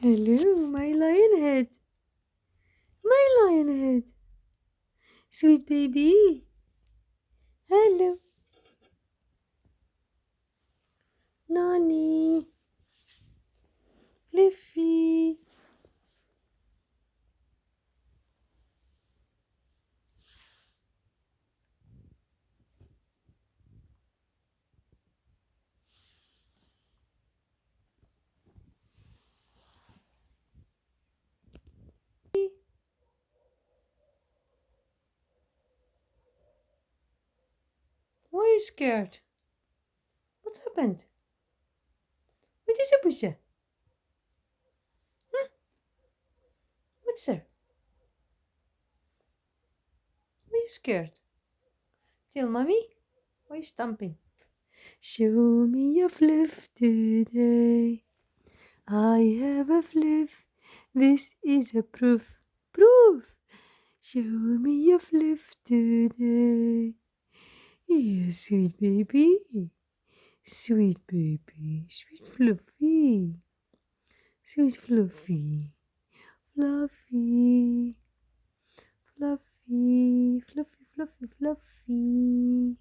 Hello, my lion head. My lion head. Sweet baby. Hello. Nani. Fluffy. Why are you scared? What happened? What is it, Pusha? Huh? What's there? Why are you scared? Tell mommy. Why are you stomping? Show me your fluff today. I have a fluff. This is a proof. Proof. Show me your fluff today. Yeah, sweet baby. Sweet baby. Sweet fluffy. Sweet fluffy. Fluffy. Fluffy. Fluffy, fluffy, fluffy.